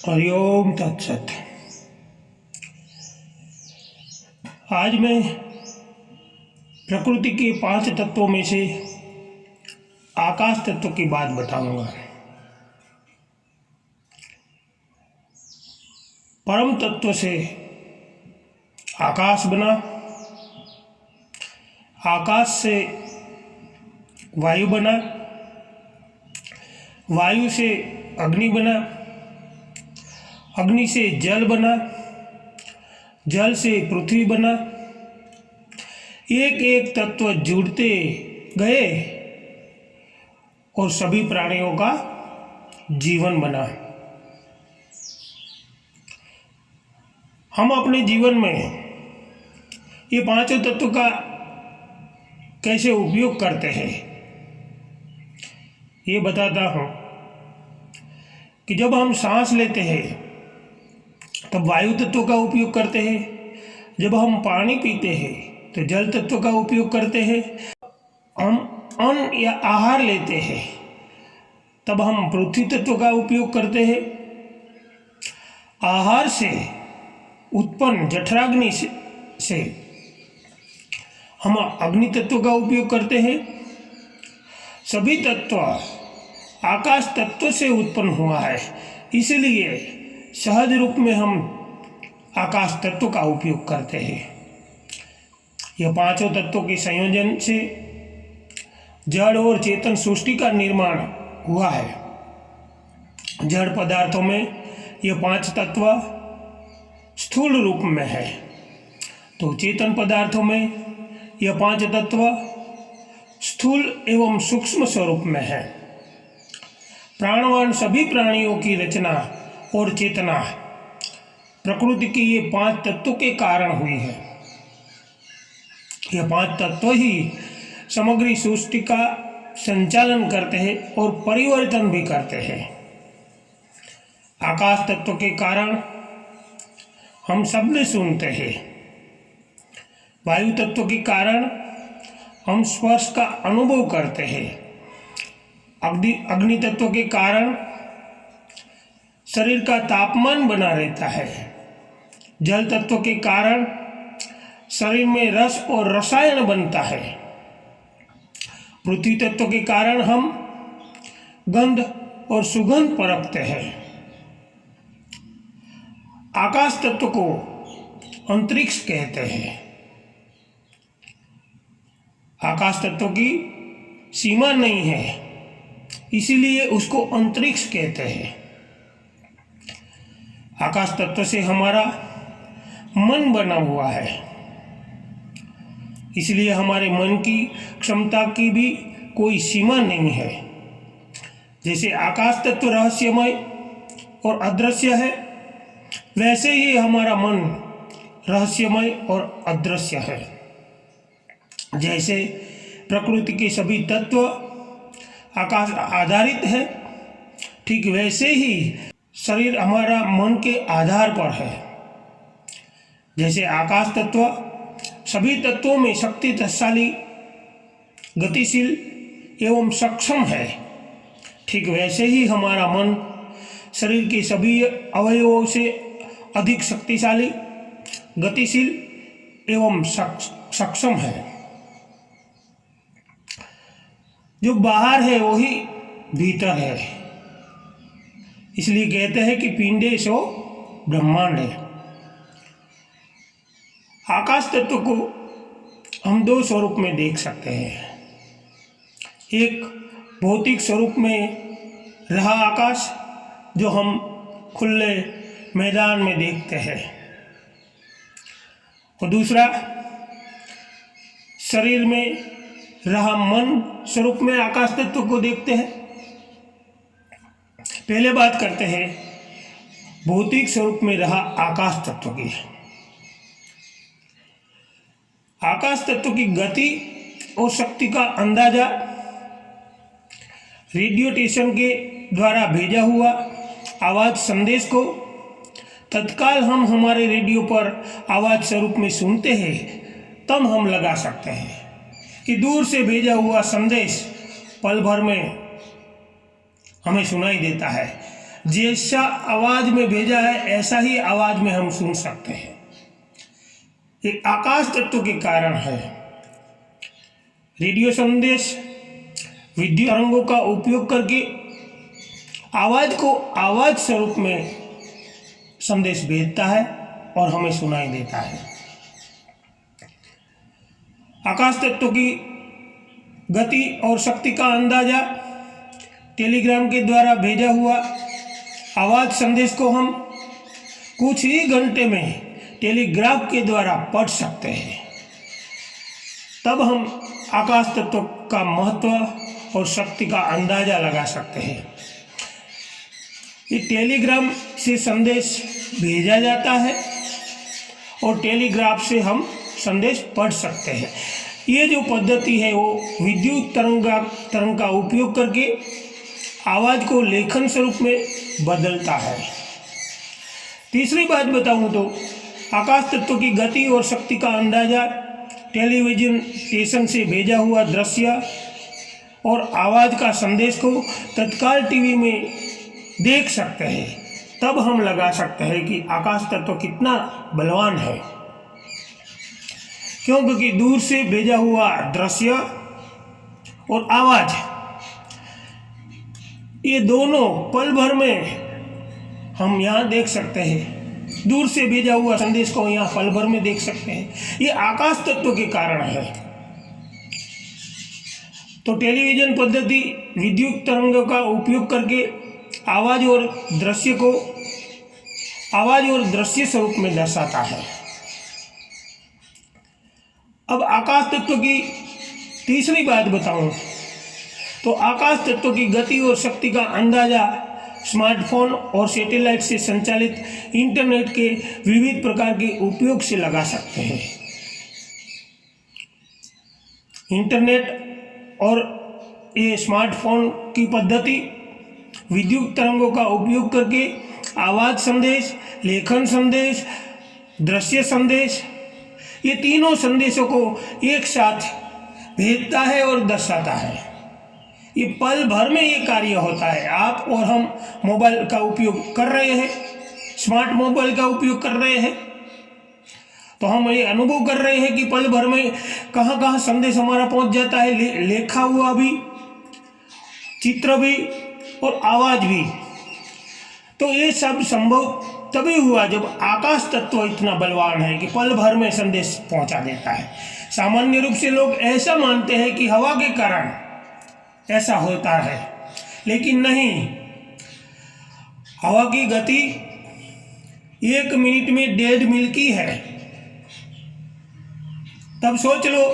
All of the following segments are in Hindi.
हरिओम तत्सत। आज मैं प्रकृति के 5 तत्वों में से आकाश तत्व की बात बताऊंगा। परम तत्व से आकाश बना, आकाश से वायु बना, वायु से अग्नि बना, अग्नि से जल बना, जल से पृथ्वी बना। एक एक तत्व जुड़ते गए और सभी प्राणियों का जीवन बना। हम अपने जीवन में ये पांचों तत्व का कैसे उपयोग करते हैं ये बताता हूँ कि जब हम सांस लेते हैं तब वायु तत्व का उपयोग करते हैं, जब हम पानी पीते हैं तो जल तत्व का उपयोग करते हैं, हम अन्न या आहार लेते हैं तब हम पृथ्वी तत्व का उपयोग करते हैं। आहार से उत्पन्न जठराग्नि से हम अग्नि तत्व का उपयोग करते हैं। सभी तत्व आकाश तत्व से उत्पन्न हुआ है, इसलिए सहज रूप में हम आकाश तत्व का उपयोग करते हैं। यह पांचों तत्वों के संयोजन से जड़ और चेतन सृष्टि का निर्माण हुआ है। जड़ पदार्थों में यह 5 तत्व स्थूल रूप में है, तो चेतन पदार्थों में यह 5 तत्व स्थूल एवं सूक्ष्म स्वरूप में है। प्राणवान सभी प्राणियों की रचना और चेतना प्रकृति की ये 5 तत्वों के कारण हुई है। ये 5 तत्व ही समग्र सृष्टि का संचालन करते हैं और परिवर्तन भी करते हैं। आकाश तत्व के कारण हम शब्द सुनते हैं, वायु तत्व के कारण हम स्पर्श का अनुभव करते हैं, अग्नि तत्व के कारण शरीर का तापमान बना रहता है, जल तत्व के कारण शरीर में रस और रसायन बनता है, पृथ्वी तत्व के कारण हम गंध और सुगंध परखते हैं, आकाश तत्व को अंतरिक्ष कहते हैं। आकाश तत्व की सीमा नहीं है, इसीलिए उसको अंतरिक्ष कहते हैं। आकाश तत्व से हमारा मन बना हुआ है, इसलिए हमारे मन की क्षमता की भी कोई सीमा नहीं है। जैसे आकाश तत्व रहस्यमय और अदृश्य है, वैसे ही हमारा मन रहस्यमय और अदृश्य है। जैसे प्रकृति के सभी तत्व आकाश आधारित है, ठीक वैसे ही शरीर हमारा मन के आधार पर है। जैसे आकाश तत्व सभी तत्वों में शक्तिशाली, गतिशील एवं सक्षम है, ठीक वैसे ही हमारा मन शरीर के सभी अवयवों से अधिक शक्तिशाली, गतिशील एवं सक्षम है। जो बाहर है वही भीतर है, इसलिए कहते हैं कि पिंडे सो ब्रह्मांड है। आकाश तत्व को हम 2 स्वरूप में देख सकते हैं। एक भौतिक स्वरूप में रहा आकाश, जो हम खुले मैदान में देखते हैं, और दूसरा शरीर में रहा मन स्वरूप में आकाश तत्व को देखते हैं। पहले बात करते हैं भौतिक स्वरूप में रहा आकाश तत्व की। आकाश तत्व की गति और शक्ति का अंदाजा रेडिएशन के द्वारा भेजा हुआ आवाज संदेश को तत्काल हम हमारे रेडियो पर आवाज स्वरूप में सुनते हैं, तब हम लगा सकते हैं कि दूर से भेजा हुआ संदेश पल भर में हमें सुनाई देता है। जैसा आवाज में भेजा है ऐसा ही आवाज में हम सुन सकते हैं। ये आकाश तत्व के कारण है। रेडियो संदेश विद्युत तरंगों का उपयोग करके आवाज को आवाज स्वरूप में संदेश भेजता है और हमें सुनाई देता है। आकाश तत्व की गति और शक्ति का अंदाजा टेलीग्राम के द्वारा भेजा हुआ आवाज संदेश को हम कुछ ही घंटे में टेलीग्राफ के द्वारा पढ़ सकते हैं। तब हम आकाश तत्व का महत्व और शक्ति का अंदाजा लगा सकते हैं। ये टेलीग्राम से संदेश भेजा जाता है और टेलीग्राफ से हम संदेश पढ़ सकते हैं। ये जो पद्धति है वो विद्युत तरंग का उपयोग करके आवाज़ को लेखन स्वरूप में बदलता है। तीसरी बात बताऊं तो आकाश तत्व की गति और शक्ति का अंदाजा टेलीविजन स्टेशन से भेजा हुआ दृश्य और आवाज़ का संदेश को तत्काल टीवी में देख सकते हैं। तब हम लगा सकते हैं कि आकाश तत्व कितना बलवान है। क्योंकि दूर से भेजा हुआ दृश्य और आवाज़ ये दोनों पल भर में हम यहाँ देख सकते हैं। दूर से भेजा हुआ संदेश को यहाँ पल भर में देख सकते हैं। ये आकाश तत्व के कारण है। तो टेलीविजन पद्धति विद्युत तरंगों का उपयोग करके आवाज और दृश्य स्वरूप में दर्शाता है। अब आकाश तत्व की तीसरी बात बताऊं तो आकाश तत्व की गति और शक्ति का अंदाजा स्मार्टफोन और सैटेलाइट से संचालित इंटरनेट के विविध प्रकार के उपयोग से लगा सकते हैं। इंटरनेट और ये स्मार्टफोन की पद्धति विद्युत तरंगों का उपयोग करके आवाज़ संदेश, लेखन संदेश, दृश्य संदेश ये तीनों संदेशों को एक साथ भेजता है और दर्शाता है। ये पल भर में ये कार्य होता है। आप और हम मोबाइल का उपयोग कर रहे हैं, स्मार्ट मोबाइल का उपयोग कर रहे हैं, तो हम ये अनुभव कर रहे हैं कि पल भर में कहाँ कहाँ संदेश हमारा पहुंच जाता है, लिखा हुआ भी, चित्र भी और आवाज़ भी। तो ये सब संभव तभी हुआ जब आकाश तत्व इतना बलवान है कि पल भर में संदेश पहुंचा देता है। सामान्य रूप से लोग ऐसा मानते हैं कि हवा के कारण ऐसा होता है, लेकिन नहीं। हवा की गति 1 मिनट में 1.5 मील की है। तब सोच लो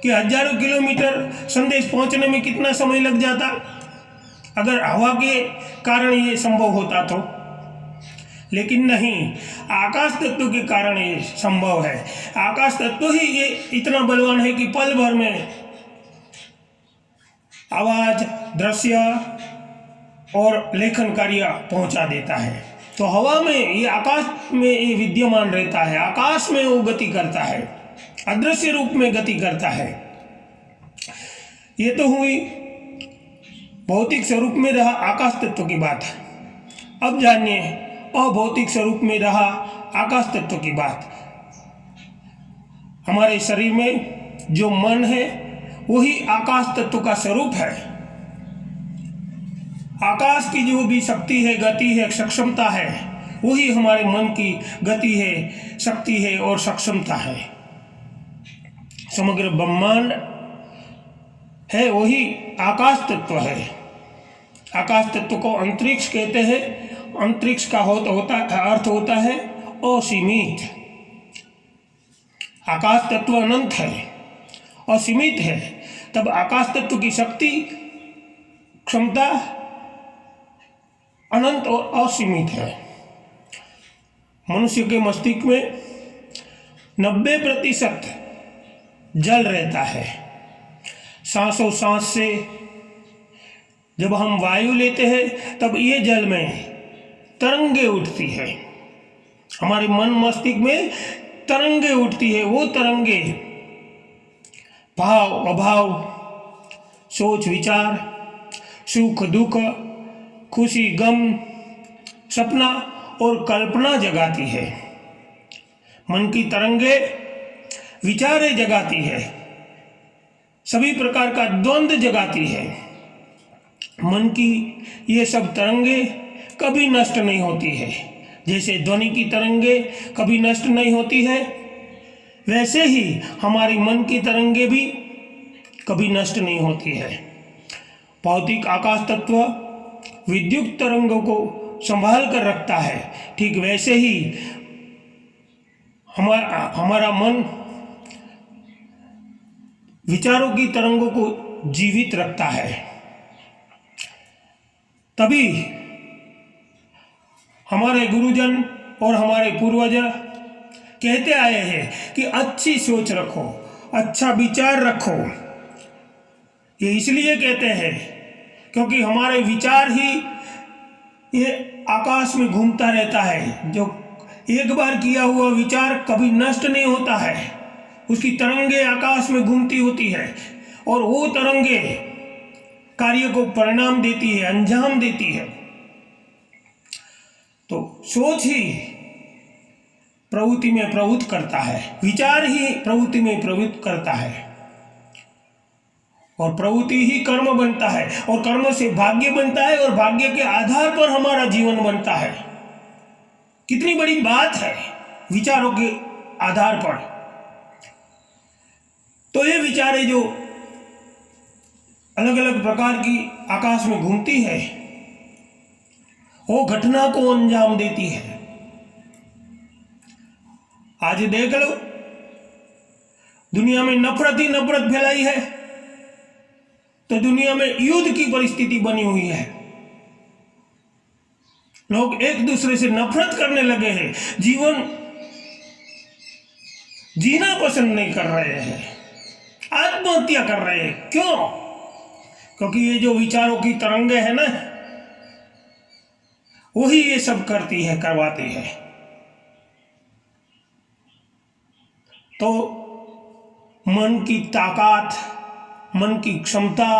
कि हजारों किलोमीटर संदेश पहुंचने में कितना समय लग जाता अगर हवा के कारण ये संभव होता तो। लेकिन नहीं, आकाश तत्व के कारण ये संभव है। आकाश तत्व ही ये इतना बलवान है कि पल भर में आवाज, दृश्य और लेखन कार्य पहुंचा देता है। तो हवा में ये आकाश में ये विद्यमान रहता है, आकाश में वो गति करता है, अदृश्य रूप में गति करता है। ये तो हुई भौतिक स्वरूप में रहा आकाश तत्व की बात। अब जानिए अभौतिक स्वरूप में रहा आकाश तत्व की बात। हमारे शरीर में जो मन है वही आकाश तत्व का स्वरूप है। आकाश की जो भी शक्ति है, गति है, सक्षमता है, वही हमारे मन की गति है, शक्ति है और सक्षमता है। समग्र ब्रह्मांड है वही आकाश तत्व है। आकाश तत्व को अंतरिक्ष कहते हैं। अंतरिक्ष का अर्थ होता है असीमित। आकाश तत्व अनंत है, असीमित है। तब आकाश तत्व की शक्ति, क्षमता अनंत और असीमित है। मनुष्य के मस्तिष्क में 90% जल रहता है। सांसों सांस से जब हम वायु लेते हैं तब ये जल में तरंगे उठती है। हमारे मन मस्तिष्क में तरंगे उठती है। वो तरंगे भाव अभाव, सोच विचार, सुख दुख, खुशी गम, सपना और कल्पना जगाती है। मन की तरंगे विचारें जगाती है, सभी प्रकार का द्वंद्व जगाती है। मन की ये सब तरंगे कभी नष्ट नहीं होती है। जैसे ध्वनि की तरंगे कभी नष्ट नहीं होती है, वैसे ही हमारी मन की तरंगे भी कभी नष्ट नहीं होती है। भौतिक आकाश तत्व विद्युत तरंगों को संभाल कर रखता है, ठीक वैसे ही हमारा मन विचारों की तरंगों को जीवित रखता है। तभी हमारे गुरुजन और हमारे पूर्वज कहते आए हैं कि अच्छी सोच रखो, अच्छा विचार रखो। ये इसलिए कहते हैं क्योंकि हमारे विचार ही ये आकाश में घूमता रहता है। जो एक बार किया हुआ विचार कभी नष्ट नहीं होता है, उसकी तरंगे आकाश में घूमती होती है और वो तरंगे कार्य को परिणाम देती है, अंजाम देती है। तो सोच ही प्रवृत्ति में प्रवृत्त करता है, विचार ही प्रवृत्ति में प्रवृत्त करता है और प्रवृत्ति ही कर्म बनता है और कर्म से भाग्य बनता है और भाग्य के आधार पर हमारा जीवन बनता है। कितनी बड़ी बात है विचारों के आधार पर। तो ये विचारें जो अलग अलग प्रकार की आकाश में घूमती है, वो घटना को अंजाम देती है। आज देख लो, दुनिया में नफरत ही नफरत फैलाई है, तो दुनिया में युद्ध की परिस्थिति बनी हुई है। लोग एक दूसरे से नफरत करने लगे हैं, जीवन जीना पसंद नहीं कर रहे हैं, आत्महत्या कर रहे हैं। क्यों? क्योंकि ये जो विचारों की तरंगे है ना, वही ये सब करती है, करवाती है। तो मन की ताकत, मन की क्षमता,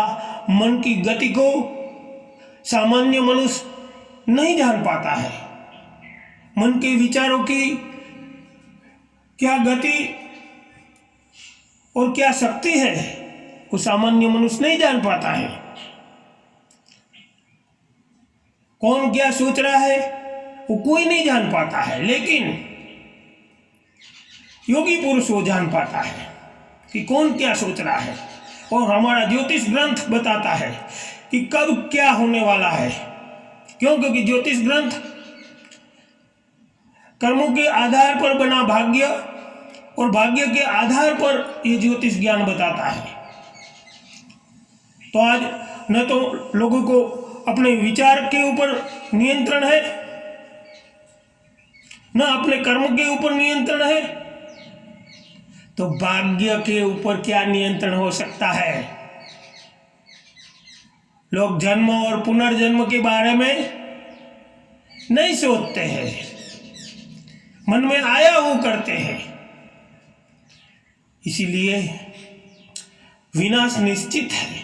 मन की गति को सामान्य मनुष्य नहीं जान पाता है। मन के विचारों की क्या गति और क्या शक्ति है, वो सामान्य मनुष्य नहीं जान पाता है। कौन क्या सोच रहा है वो कोई नहीं जान पाता है, लेकिन योगी पुरुष वो जान पाता है कि कौन क्या सोच रहा है। और हमारा ज्योतिष ग्रंथ बताता है कि कब क्या होने वाला है। क्यों? क्योंकि ज्योतिष ग्रंथ कर्मों के आधार पर बना भाग्य और भाग्य के आधार पर ये ज्योतिष ज्ञान बताता है। तो आज न तो लोगों को अपने विचार के ऊपर नियंत्रण है, न अपने कर्म के ऊपर नियंत्रण है, तो भाग्य के ऊपर क्या नियंत्रण हो सकता है? लोग जन्म और पुनर्जन्म के बारे में नहीं सोचते हैं, मन में आया वो करते हैं, इसीलिए विनाश निश्चित है।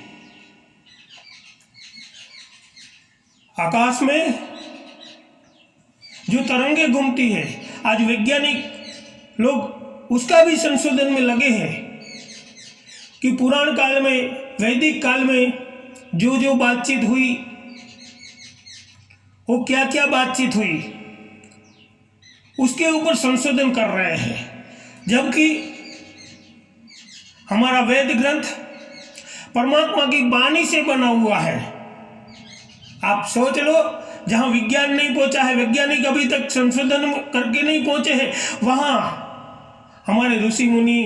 आकाश में जो तरंगे घूमती है, आज वैज्ञानिक लोग उसका भी संशोधन में लगे हैं कि पुराण काल में, वैदिक काल में जो जो बातचीत हुई, वो क्या क्या बातचीत हुई, उसके ऊपर संशोधन कर रहे हैं। जबकि हमारा वेद ग्रंथ परमात्मा की वाणी से बना हुआ है। आप सोच लो, जहां विज्ञान नहीं पहुंचा है, वैज्ञानिक अभी तक संशोधन करके नहीं पहुंचे हैं, वहां हमारे ऋषि मुनि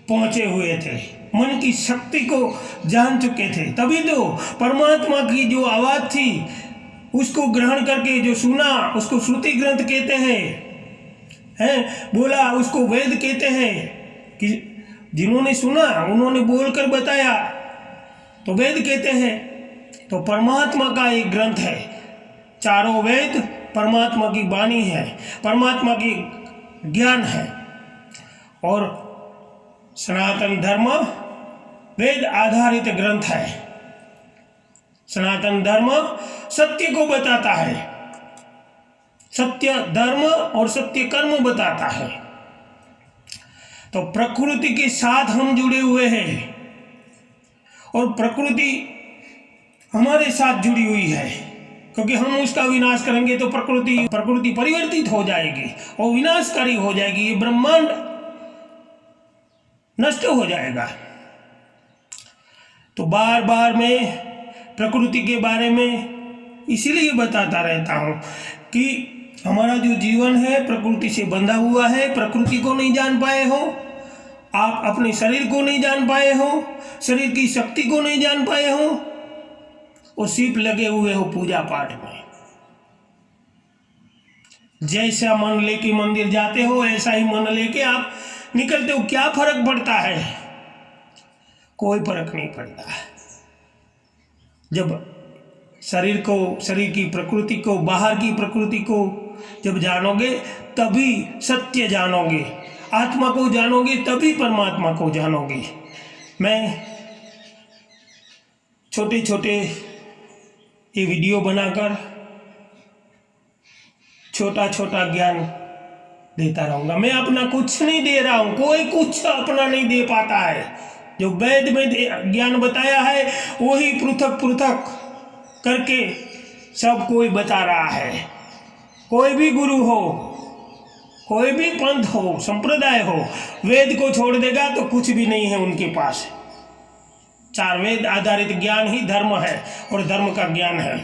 पहुंचे हुए थे, मन की शक्ति को जान चुके थे। तभी तो परमात्मा की जो आवाज थी उसको ग्रहण करके जो सुना, उसको श्रुति ग्रंथ कहते हैं, बोला उसको वेद कहते हैं। कि जिन्होंने सुना उन्होंने बोलकर बताया तो वेद कहते हैं। तो परमात्मा का एक ग्रंथ है, चारों वेद परमात्मा की वाणी है, परमात्मा की ज्ञान है। और सनातन धर्म वेद आधारित ग्रंथ है। सनातन धर्म सत्य को बताता है, सत्य धर्म और सत्य कर्म बताता है। तो प्रकृति के साथ हम जुड़े हुए हैं और प्रकृति हमारे साथ जुड़ी हुई है, क्योंकि हम उसका विनाश करेंगे तो प्रकृति परिवर्तित हो जाएगी और विनाशकारी हो जाएगी, ये ब्रह्मांड नष्ट हो जाएगा। तो बार बार मैं प्रकृति के बारे में इसीलिए बताता रहता हूँ कि हमारा जो जीवन है प्रकृति से बंधा हुआ है। प्रकृति को नहीं जान पाए हो आप, अपने शरीर को नहीं जान पाए हो, शरीर की शक्ति को नहीं जान पाए हो और सिर्फ लगे हुए हो पूजा पाठ में। जैसा मन लेके मंदिर जाते हो ऐसा ही मन लेके आप निकलते हो। क्या फर्क पड़ता है? कोई फर्क नहीं पड़ता। जब शरीर की प्रकृति को, बाहर की प्रकृति को जब जानोगे तभी सत्य जानोगे, आत्मा को जानोगे तभी परमात्मा को जानोगे। मैं छोटे छोटे ये वीडियो बनाकर छोटा छोटा ज्ञान देता रहूँगा। मैं अपना कुछ नहीं दे रहा हूँ, कोई कुछ अपना नहीं दे पाता है। जो वेद में ज्ञान बताया है वही पृथक पृथक करके सब कोई बता रहा है। कोई भी गुरु हो, कोई भी पंथ हो, संप्रदाय हो, वेद को छोड़ देगा तो कुछ भी नहीं है उनके पास। 4 वेद आधारित ज्ञान ही धर्म है और धर्म का ज्ञान है।